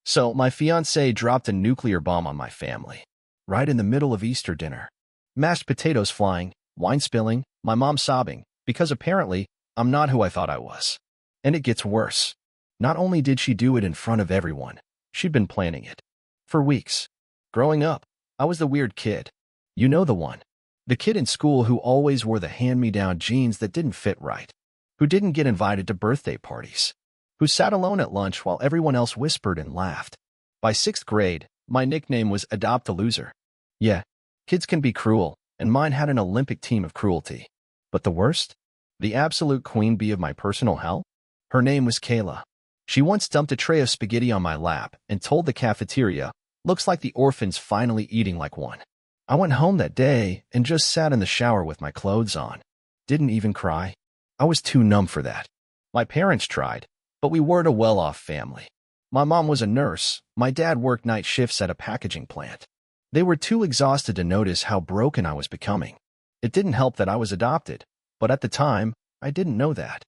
So my fiancée dropped a nuclear bomb on my family, right in the middle of Easter dinner. Mashed potatoes flying, wine spilling, my mom sobbing, because apparently I'm not who I thought I was. And it gets worse. Not only did she do it in front of everyone, she'd been planning it for weeks. Growing up, I was the weird kid. You know the one. The kid in school who always wore the hand-me-down jeans that didn't fit right, who didn't get invited to birthday parties, who sat alone at lunch while everyone else whispered and laughed. By 6th grade, my nickname was Adopt a Loser. Yeah, kids can be cruel, and mine had an Olympic team of cruelty. But the worst? The absolute queen bee of my personal hell? Her name was Kayla. She once dumped a tray of spaghetti on my lap and told the cafeteria, "Looks like the orphan's finally eating like one." I went home that day and just sat in the shower with my clothes on. Didn't even cry. I was too numb for that. My parents tried, but we weren't a well-off family. My mom was a nurse. My dad worked night shifts at a packaging plant. They were too exhausted to notice how broken I was becoming. It didn't help that I was adopted, but at the time, I didn't know that.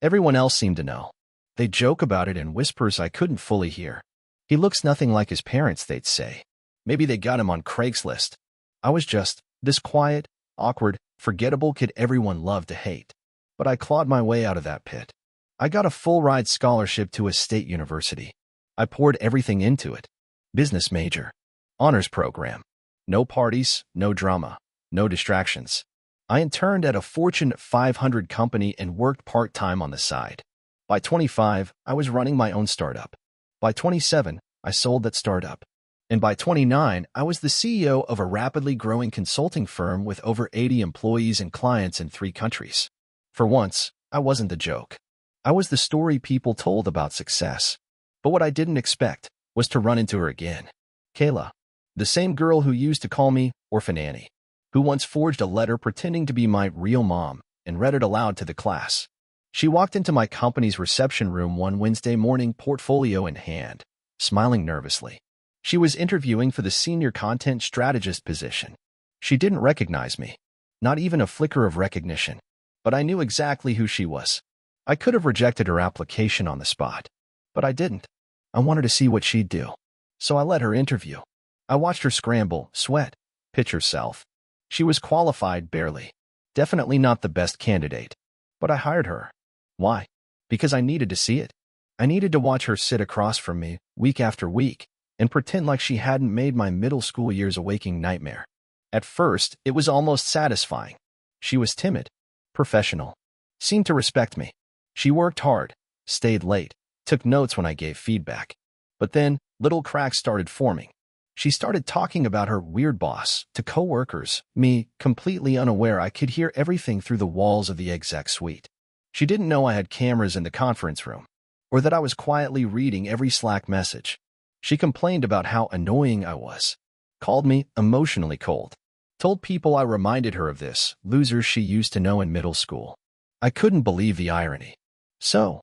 Everyone else seemed to know. They'd joke about it in whispers I couldn't fully hear. "He looks nothing like his parents," they'd say. "Maybe they got him on Craigslist." I was just this quiet, awkward, forgettable kid everyone loved to hate. But I clawed my way out of that pit. I got a full-ride scholarship to a state university. I poured everything into it. Business major. Honors program. No parties, no drama, no distractions. I interned at a Fortune 500 company and worked part-time on the side. By 25, I was running my own startup. By 27, I sold that startup. And by 29, I was the CEO of a rapidly growing consulting firm with over 80 employees and clients in 3 countries. For once, I wasn't the joke. I was the story people told about success. But what I didn't expect was to run into her again. Kayla, the same girl who used to call me Orphan Annie, who once forged a letter pretending to be my real mom and read it aloud to the class. She walked into my company's reception room one Wednesday morning, portfolio in hand, smiling nervously. She was interviewing for the senior content strategist position. She didn't recognize me, not even a flicker of recognition, but I knew exactly who she was. I could have rejected her application on the spot, but I didn't. I wanted to see what she'd do. So I let her interview. I watched her scramble, sweat, pitch herself. She was qualified barely. Definitely not the best candidate. But I hired her. Why? Because I needed to see it. I needed to watch her sit across from me, week after week, and pretend like she hadn't made my middle school years a waking nightmare. At first, it was almost satisfying. She was timid, professional, seemed to respect me. She worked hard, stayed late, took notes when I gave feedback. But then, little cracks started forming. She started talking about her weird boss to coworkers, me, completely unaware I could hear everything through the walls of the exec suite. She didn't know I had cameras in the conference room, or that I was quietly reading every Slack message. She complained about how annoying I was, called me emotionally cold, told people I reminded her of this loser she used to know in middle school. I couldn't believe the irony. So,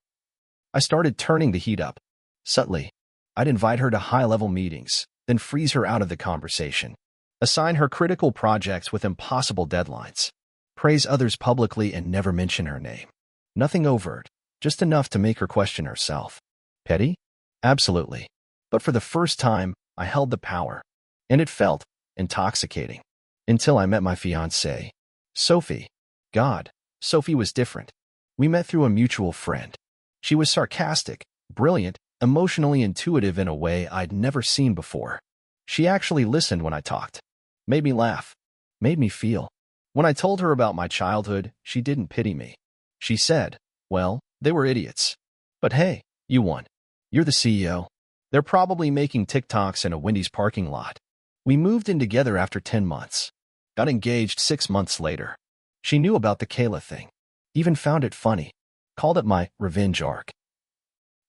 I started turning the heat up. Subtly, I'd invite her to high-level meetings, then freeze her out of the conversation, assign her critical projects with impossible deadlines, praise others publicly and never mention her name. Nothing overt, just enough to make her question herself. Petty? Absolutely. But for the first time, I held the power, and it felt intoxicating. Until I met my fiancée, Sophie. God, Sophie was different. We met through a mutual friend. She was sarcastic, brilliant, emotionally intuitive in a way I'd never seen before. She actually listened when I talked, made me laugh, made me feel. When I told her about my childhood, she didn't pity me. She said, "Well, they were idiots. But hey, you won. You're the CEO. They're probably making TikToks in a Wendy's parking lot." We moved in together after 10 months. Got engaged 6 months later. She knew about the Kayla thing. Even found it funny. Called it my revenge arc.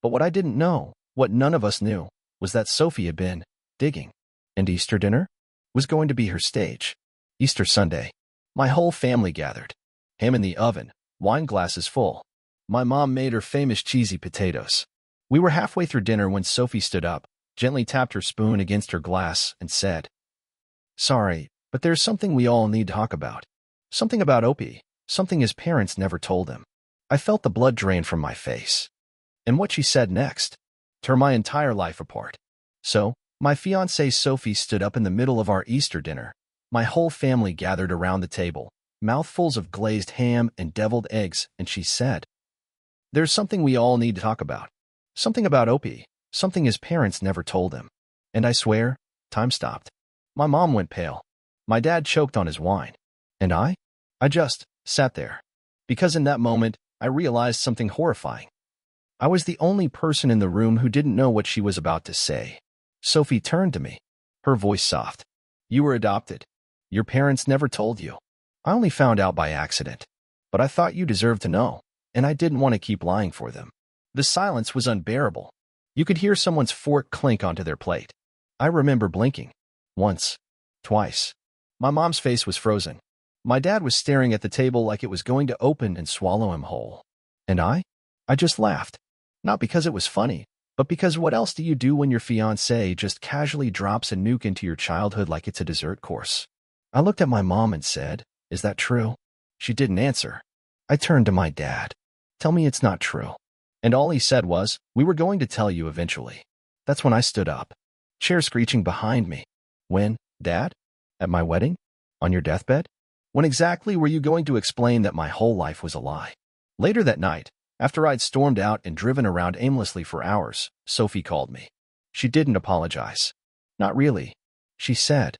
But what I didn't know, what none of us knew, was that Sophie had been digging. And Easter dinner was going to be her stage. Easter Sunday. My whole family gathered. Ham in the oven, wine glasses full. My mom made her famous cheesy potatoes. We were halfway through dinner when Sophie stood up, gently tapped her spoon against her glass, and said, "Sorry, but there's something we all need to talk about. Something about Opie, something his parents never told him." I felt the blood drain from my face. And what she said next tore my entire life apart. So, my fiancée Sophie stood up in the middle of our Easter dinner. My whole family gathered around the table, mouthfuls of glazed ham and deviled eggs, and she said, "There's something we all need to talk about. Something about Opie, something his parents never told him." And I swear, time stopped. My mom went pale. My dad choked on his wine. And I just sat there. Because in that moment, I realized something horrifying. I was the only person in the room who didn't know what she was about to say. Sophie turned to me, her voice soft. "You were adopted. Your parents never told you. I only found out by accident. But I thought you deserved to know, and I didn't want to keep lying for them." The silence was unbearable. You could hear someone's fork clink onto their plate. I remember blinking. Once. Twice. My mom's face was frozen. My dad was staring at the table like it was going to open and swallow him whole. And I just laughed. Not because it was funny, but because what else do you do when your fiancé just casually drops a nuke into your childhood like it's a dessert course? I looked at my mom and said, "Is that true?" She didn't answer. I turned to my dad. "Tell me it's not true." And all he said was, "We were going to tell you eventually." That's when I stood up. Chair screeching behind me. "When, Dad? At my wedding? On your deathbed? When exactly were you going to explain that my whole life was a lie?" Later that night, after I'd stormed out and driven around aimlessly for hours, Sophie called me. She didn't apologize. Not really. She said,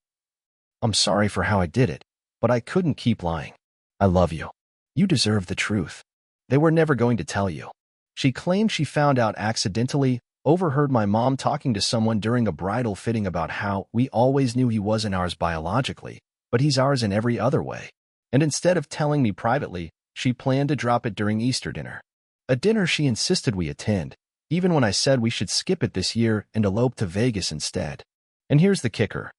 "I'm sorry for how I did it, but I couldn't keep lying. I love you. You deserve the truth. They were never going to tell you." She claimed she found out accidentally, overheard my mom talking to someone during a bridal fitting about how we always knew he wasn't ours biologically, but he's ours in every other way. And instead of telling me privately, she planned to drop it during Easter dinner. A dinner she insisted we attend, even when I said we should skip it this year and elope to Vegas instead. And here's the kicker.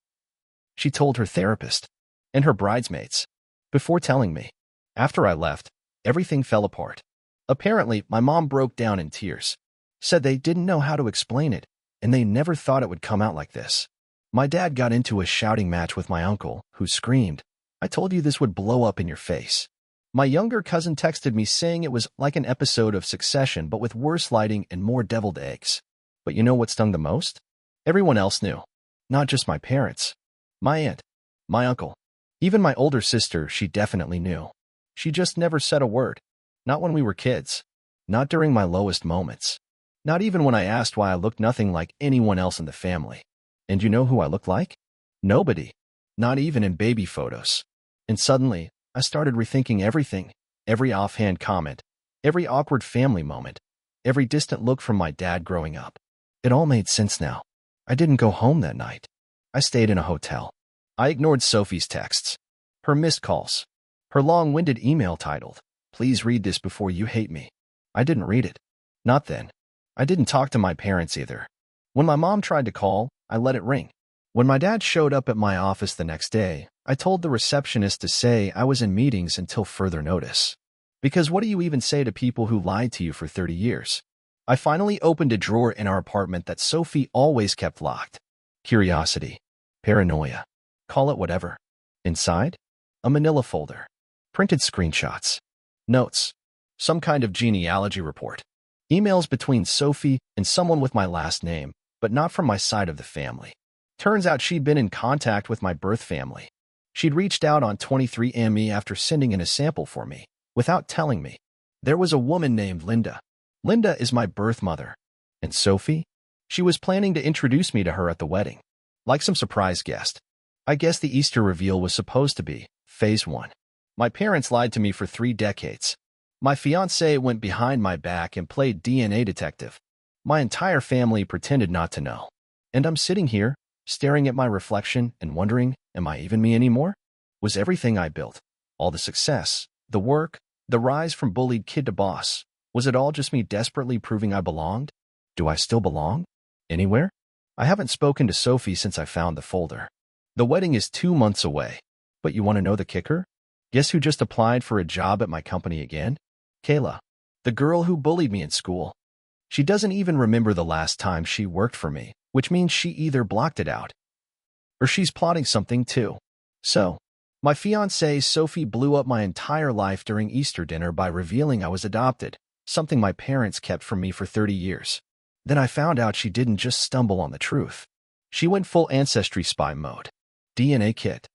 She told her therapist and her bridesmaids before telling me. After I left, everything fell apart. Apparently, my mom broke down in tears, said they didn't know how to explain it, and they never thought it would come out like this. My dad got into a shouting match with my uncle, who screamed, "I told you this would blow up in your face." My younger cousin texted me saying it was like an episode of Succession but with worse lighting and more deviled eggs. But you know what stung the most? Everyone else knew. Not just my parents. My aunt. My uncle. Even my older sister, she definitely knew. She just never said a word. Not when we were kids. Not during my lowest moments. Not even when I asked why I looked nothing like anyone else in the family. And you know who I looked like? Nobody. Not even in baby photos. And suddenly, I started rethinking everything. Every offhand comment. Every awkward family moment. Every distant look from my dad growing up. It all made sense now. I didn't go home that night. I stayed in a hotel. I ignored Sophie's texts. Her missed calls. Her long-winded email titled, "Please read this before you hate me." I didn't read it. Not then. I didn't talk to my parents either. When my mom tried to call, I let it ring. When my dad showed up at my office the next day, I told the receptionist to say I was in meetings until further notice. Because what do you even say to people who lied to you for 30 years? I finally opened a drawer in our apartment that Sophie always kept locked. Curiosity. Paranoia. Call it whatever. Inside? A manila folder. Printed screenshots. Notes. Some kind of genealogy report. Emails between Sophie and someone with my last name, but not from my side of the family. Turns out she'd been in contact with my birth family. She'd reached out on 23andMe after sending in a sample for me, without telling me. There was a woman named Linda. Linda is my birth mother. And Sophie? She was planning to introduce me to her at the wedding. Like some surprise guest. I guess the Easter reveal was supposed to be phase 1. My parents lied to me for 3 decades. My fiancé went behind my back and played DNA detective. My entire family pretended not to know. And I'm sitting here, staring at my reflection and wondering, am I even me anymore? Was everything I built, all the success, the work, the rise from bullied kid to boss, was it all just me desperately proving I belonged? Do I still belong? Anywhere? I haven't spoken to Sophie since I found the folder. The wedding is 2 months away. But you want to know the kicker? Guess who just applied for a job at my company again? Kayla, the girl who bullied me in school. She doesn't even remember the last time she worked for me, which means she either blocked it out or she's plotting something too. So, my fiancée Sophie blew up my entire life during Easter dinner by revealing I was adopted, something my parents kept from me for 30 years. Then I found out she didn't just stumble on the truth. She went full ancestry spy mode. DNA kit,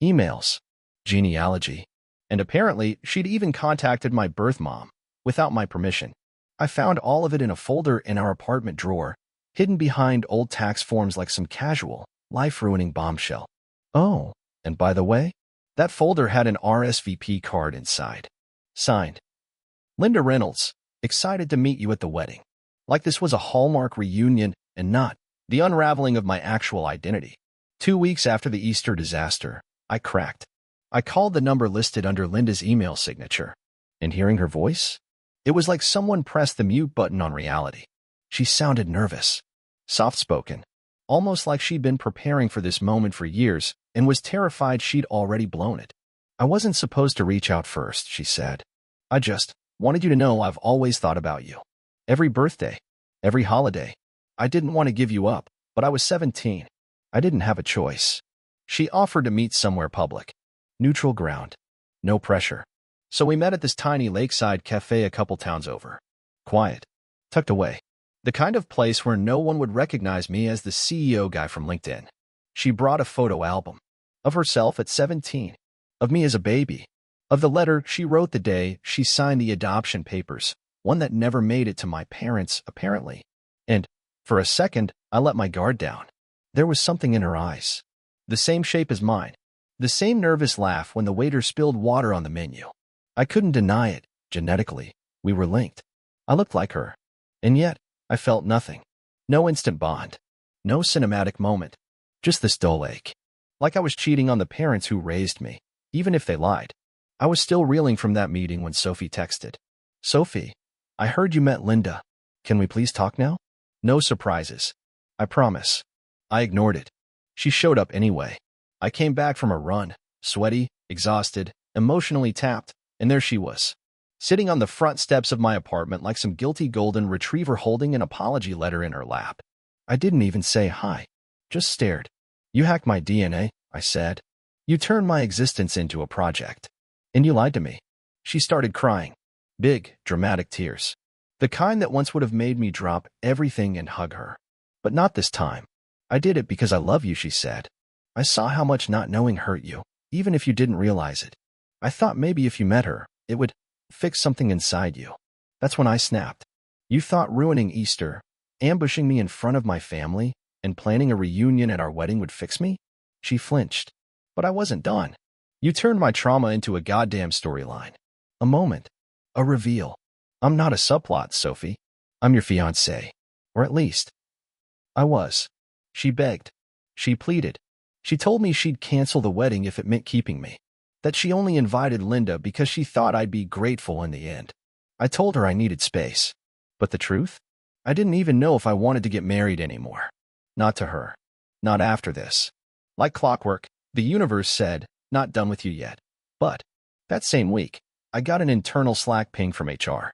emails, genealogy, and apparently she'd even contacted my birth mom without my permission. I found all of it in a folder in our apartment drawer, hidden behind old tax forms like some casual, life-ruining bombshell. Oh, and by the way, that folder had an RSVP card inside. Signed, Linda Reynolds, excited to meet you at the wedding. Like this was a Hallmark reunion and not the unraveling of my actual identity. 2 weeks after the Easter disaster, I cracked. I called the number listed under Linda's email signature, and hearing her voice, it was like someone pressed the mute button on reality. She sounded nervous, soft-spoken, almost like she'd been preparing for this moment for years and was terrified she'd already blown it. I wasn't supposed to reach out first, she said. I just wanted you to know I've always thought about you. Every birthday, every holiday. I didn't want to give you up, but I was 17. I didn't have a choice. She offered to meet somewhere public. Neutral ground. No pressure. So we met at this tiny lakeside cafe a couple towns over. Quiet. Tucked away. The kind of place where no one would recognize me as the CEO guy from LinkedIn. She brought a photo album. Of herself at 17. Of me as a baby. Of the letter she wrote the day she signed the adoption papers. One that never made it to my parents, apparently. And, for a second, I let my guard down. There was something in her eyes. The same shape as mine. The same nervous laugh when the waiter spilled water on the menu. I couldn't deny it. Genetically, we were linked. I looked like her. And yet, I felt nothing. No instant bond. No cinematic moment. Just this dull ache. Like I was cheating on the parents who raised me, even if they lied. I was still reeling from that meeting when Sophie texted. Sophie, I heard you met Linda. Can we please talk now? No surprises. I promise. I ignored it. She showed up anyway. I came back from a run, sweaty, exhausted, emotionally tapped, and there she was, sitting on the front steps of my apartment like some guilty golden retriever holding an apology letter in her lap. I didn't even say hi, just stared. You hacked my DNA, I said. You turned my existence into a project. And you lied to me. She started crying. Big, dramatic tears. The kind that once would have made me drop everything and hug her. But not this time. I did it because I love you, she said. I saw how much not knowing hurt you, even if you didn't realize it. I thought maybe if you met her, it would fix something inside you. That's when I snapped. You thought ruining Easter, ambushing me in front of my family, and planning a reunion at our wedding would fix me? She flinched. But I wasn't done. You turned my trauma into a goddamn storyline. A moment. A reveal. I'm not a subplot, Sophie. I'm your fiancé. Or at least, I was. She begged. She pleaded. She told me she'd cancel the wedding if it meant keeping me. That she only invited Linda because she thought I'd be grateful in the end. I told her I needed space. But the truth? I didn't even know if I wanted to get married anymore. Not to her. Not after this. Like clockwork, the universe said, not done with you yet. But, that same week, I got an internal Slack ping from HR.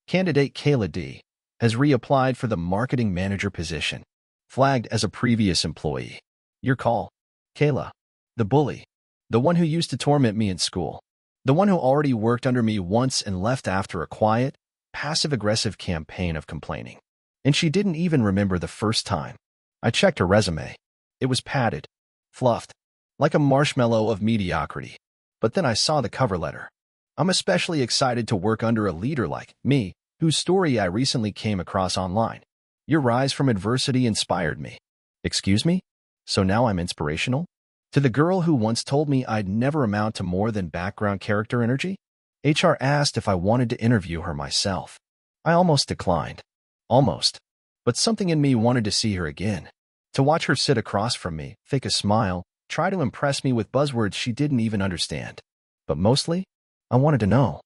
Candidate Kayla D. has reapplied for the marketing manager position, flagged as a previous employee. Your call, Kayla. The bully. The one who used to torment me in school. The one who already worked under me once and left after a quiet, passive-aggressive campaign of complaining. And she didn't even remember the first time. I checked her resume. It was padded, fluffed, like a marshmallow of mediocrity. But then I saw the cover letter. I'm especially excited to work under a leader like me, whose story I recently came across online. Your rise from adversity inspired me. Excuse me? So now I'm inspirational? To the girl who once told me I'd never amount to more than background character energy? HR asked if I wanted to interview her myself. I almost declined. Almost. But something in me wanted to see her again. To watch her sit across from me, fake a smile, try to impress me with buzzwords she didn't even understand. But mostly, I wanted to know.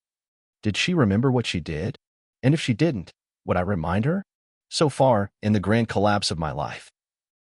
Did she remember what she did? And if she didn't, would I remind her? So far, in the grand collapse of my life,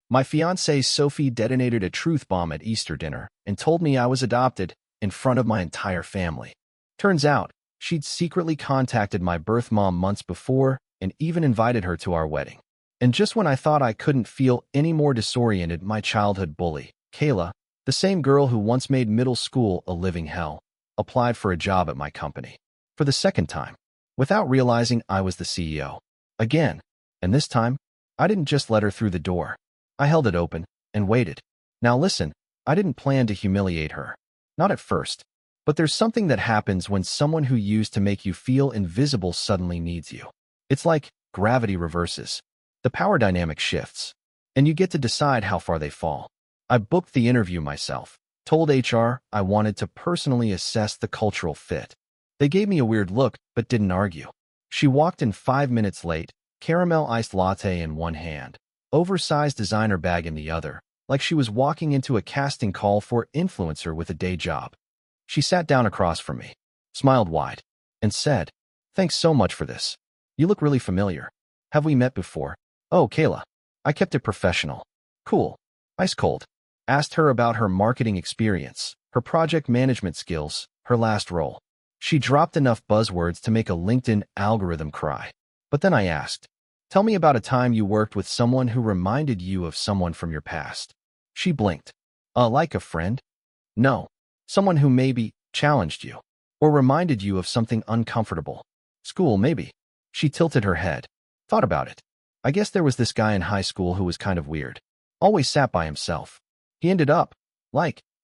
my fiancée Sophie detonated a truth bomb at Easter dinner and told me I was adopted in front of my entire family. Turns out, she'd secretly contacted my birth mom months before and even invited her to our wedding. And just when I thought I couldn't feel any more disoriented, my childhood bully, Kayla, the same girl who once made middle school a living hell, applied for a job at my company. For the second time. Without realizing I was the CEO. Again. And this time, I didn't just let her through the door. I held it open and waited. Now listen, I didn't plan to humiliate her. Not at first. But there's something that happens when someone who used to make you feel invisible suddenly needs you. It's like gravity reverses. The power dynamic shifts. And you get to decide how far they fall. I booked the interview myself. Told HR I wanted to personally assess the cultural fit. They gave me a weird look, but didn't argue. She walked in 5 minutes late, caramel iced latte in one hand, oversized designer bag in the other, like she was walking into a casting call for influencer with a day job. She sat down across from me, smiled wide, and said, "Thanks so much for this. You look really familiar. Have we met before?" "Oh, Kayla." I kept it professional. "Cool. Ice cold." Asked her about her marketing experience, her project management skills, her last role. She dropped enough buzzwords to make a LinkedIn algorithm cry. But then I asked, "Tell me about a time you worked with someone who reminded you of someone from your past." She blinked. Like a friend?" "No. Someone who maybe challenged you or reminded you of something uncomfortable." "School, maybe." She tilted her head. "Thought about it. I guess there was this guy in high school who was kind of weird. Always sat by himself. He ended up,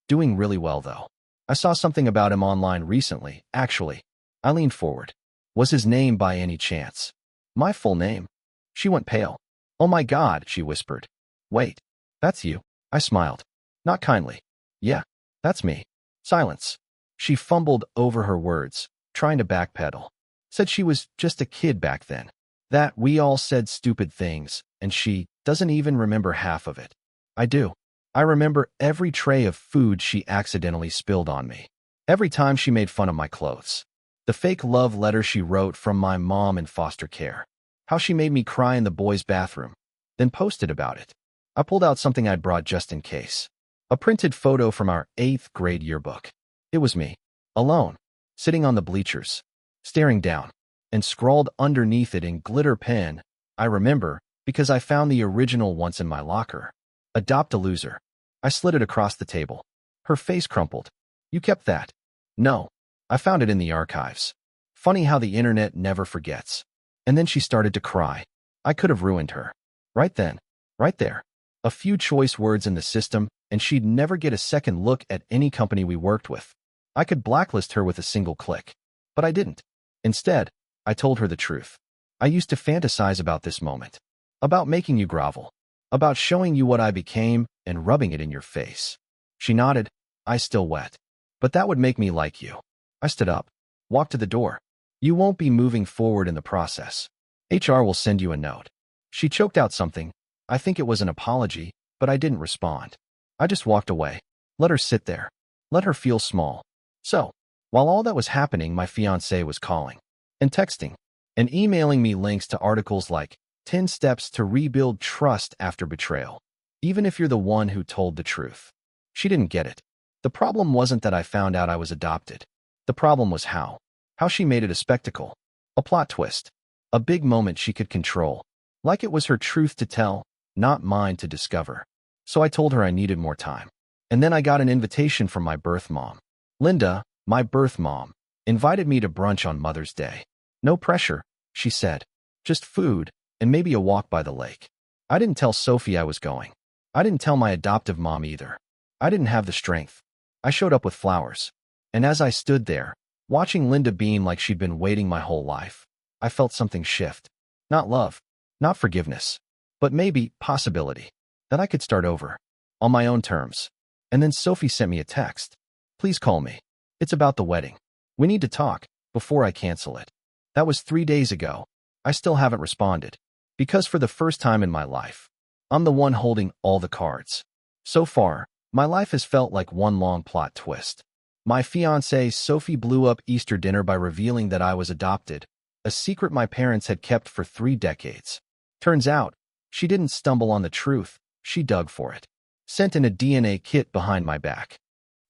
doing really well though. I saw something about him online recently, actually." I leaned forward. "Was his name by any chance?" "My full name." She went pale. "Oh my God," she whispered. "Wait, that's you." I smiled. Not kindly. "Yeah, that's me." Silence. She fumbled over her words, trying to backpedal. Said she was just a kid back then. That we all said stupid things, and she doesn't even remember half of it. I do. I remember every tray of food she accidentally spilled on me. Every time she made fun of my clothes. The fake love letter she wrote from my mom in foster care. How she made me cry in the boys' bathroom, then posted about it. I pulled out something I'd brought just in case. A printed photo from our 8th grade yearbook. It was me, alone, sitting on the bleachers, staring down, and scrawled underneath it in glitter pen, I remember, because I found the original once in my locker. "Adopt a loser." I slid it across the table. Her face crumpled. "You kept that?" "No. I found it in the archives." Funny how the internet never forgets. And then she started to cry. I could have ruined her. Right then. Right there. A few choice words in the system, and she'd never get a second look at any company we worked with. I could blacklist her with a single click. But I didn't. Instead, I told her the truth. I used to fantasize about this moment. About making you grovel. About showing you what I became and rubbing it in your face. She nodded, eyes still wet. "But that would make me like you." I stood up, walked to the door. "You won't be moving forward in the process. HR will send you a note." She choked out something. I think it was an apology, but I didn't respond. I just walked away. Let her sit there. Let her feel small. So, while all that was happening, my fiancé was calling and texting and emailing me links to articles like 10 Steps to Rebuild Trust After Betrayal, even if you're the one who told the truth. She didn't get it. The problem wasn't that I found out I was adopted. The problem was how. How she made it a spectacle. A plot twist. A big moment she could control. Like it was her truth to tell, not mine to discover. So I told her I needed more time. And then I got an invitation from my birth mom. Linda, my birth mom, invited me to brunch on Mother's Day. "No pressure," she said. "Just food, and maybe a walk by the lake." I didn't tell Sophie I was going. I didn't tell my adoptive mom either. I didn't have the strength. I showed up with flowers. And as I stood there, watching Linda beam like she'd been waiting my whole life, I felt something shift. Not love, not forgiveness, but maybe possibility. That I could start over. On my own terms. And then Sophie sent me a text. "Please call me. It's about the wedding. We need to talk before I cancel it." That was 3 days ago. I still haven't responded. Because for the first time in my life, I'm the one holding all the cards. So far, my life has felt like one long plot twist. My fiancée Sophie blew up Easter dinner by revealing that I was adopted, a secret my parents had kept for 3 decades. Turns out, she didn't stumble on the truth, she dug for it. Sent in a DNA kit behind my back.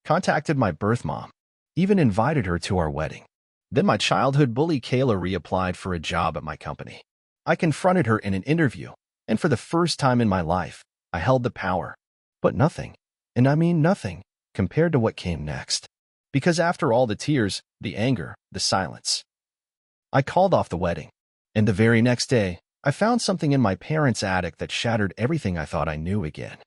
Contacted my birth mom. Even invited her to our wedding. Then my childhood bully Kayla reapplied for a job at my company. I confronted her in an interview, and for the first time in my life, I held the power. But nothing, and I mean nothing, compared to what came next. Because after all the tears, the anger, the silence, I called off the wedding. And the very next day, I found something in my parents' attic that shattered everything I thought I knew again.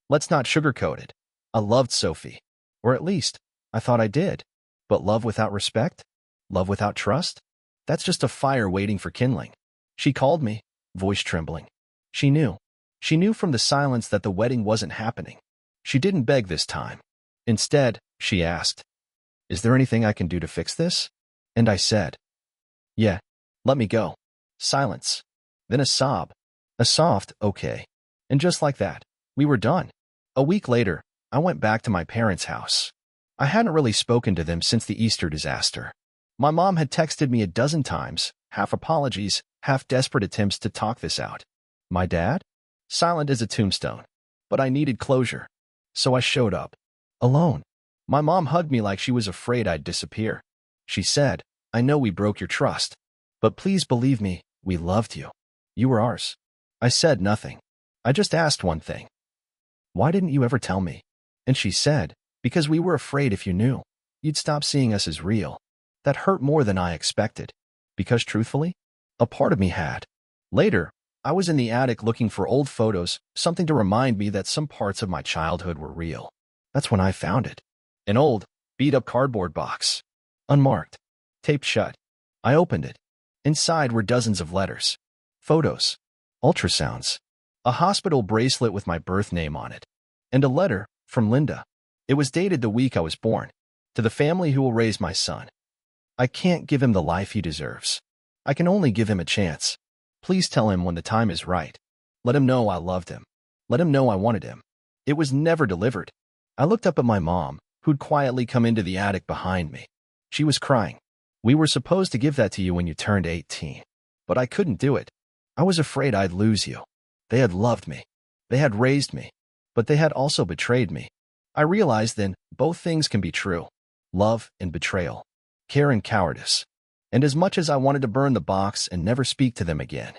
Let's not sugarcoat it. I loved Sophie. Or at least, I thought I did. But love without respect? Love without trust? That's just a fire waiting for kindling. She called me, voice trembling. She knew. She knew from the silence that the wedding wasn't happening. She didn't beg this time. Instead, she asked, "Is there anything I can do to fix this?" And I said, "Yeah, let me go." Silence. Then a sob. A soft, "Okay." And just like that, we were done. A week later, I went back to my parents' house. I hadn't really spoken to them since the Easter disaster. My mom had texted me a dozen times, half apologies, half desperate attempts to talk this out. My dad? Silent as a tombstone. But I needed closure. So I showed up. Alone. My mom hugged me like she was afraid I'd disappear. She said, "I know we broke your trust. But please believe me, we loved you. You were ours." I said nothing. I just asked one thing. "Why didn't you ever tell me?" And she said, "Because we were afraid if you knew, you'd stop seeing us as real." That hurt more than I expected. Because truthfully, a part of me had. Later, I was in the attic looking for old photos, something to remind me that some parts of my childhood were real. That's when I found it. An old, beat-up cardboard box. Unmarked. Taped shut. I opened it. Inside were dozens of letters. Photos. Ultrasounds. A hospital bracelet with my birth name on it. And a letter from Linda. It was dated the week I was born. To the family who will raise my son. I can't give him the life he deserves. I can only give him a chance. Please tell him when the time is right. Let him know I loved him. Let him know I wanted him. It was never delivered. I looked up at my mom, who'd quietly come into the attic behind me. She was crying. "We were supposed to give that to you when you turned 18. But I couldn't do it. I was afraid I'd lose you. They had loved me. They had raised me. But they had also betrayed me." I realized then, both things can be true. Love and betrayal. Care and cowardice. And as much as I wanted to burn the box and never speak to them again,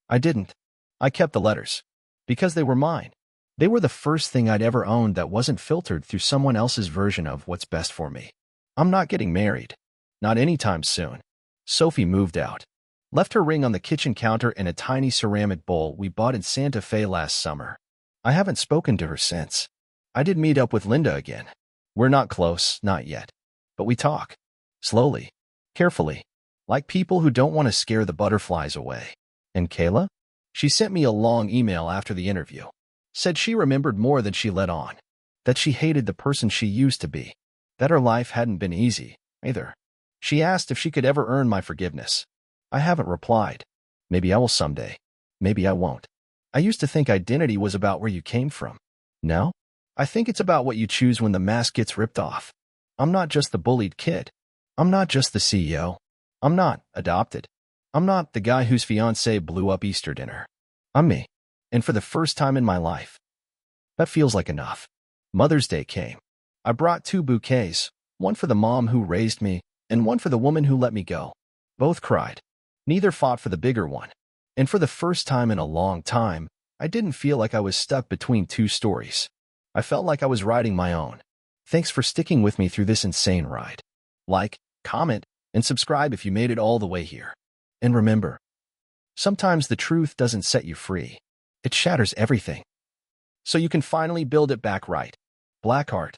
I didn't. I kept the letters. Because they were mine. They were the first thing I'd ever owned that wasn't filtered through someone else's version of what's best for me. I'm not getting married. Not anytime soon. Sophie moved out. Left her ring on the kitchen counter and a tiny ceramic bowl we bought in Santa Fe last summer. I haven't spoken to her since. I did meet up with Linda again. We're not close, not yet. But we talk. Slowly. Carefully. Like people who don't want to scare the butterflies away. And Kayla? She sent me a long email after the interview. Said she remembered more than she let on. That she hated the person she used to be. That her life hadn't been easy, either. She asked if she could ever earn my forgiveness. I haven't replied. Maybe I will someday. Maybe I won't. I used to think identity was about where you came from. Now, I think it's about what you choose when the mask gets ripped off. I'm not just the bullied kid. I'm not just the CEO. I'm not adopted. I'm not the guy whose fiancée blew up Easter dinner. I'm me. And for the first time in my life. That feels like enough. Mother's Day came. I brought 2 bouquets, one for the mom who raised me, and one for the woman who let me go. Both cried. Neither fought for the bigger one. And for the first time in a long time, I didn't feel like I was stuck between 2 stories. I felt like I was writing my own. Thanks for sticking with me through this insane ride. Like, comment, and subscribe if you made it all the way here. And remember, sometimes the truth doesn't set you free. It shatters everything. So you can finally build it back right. Blackheart.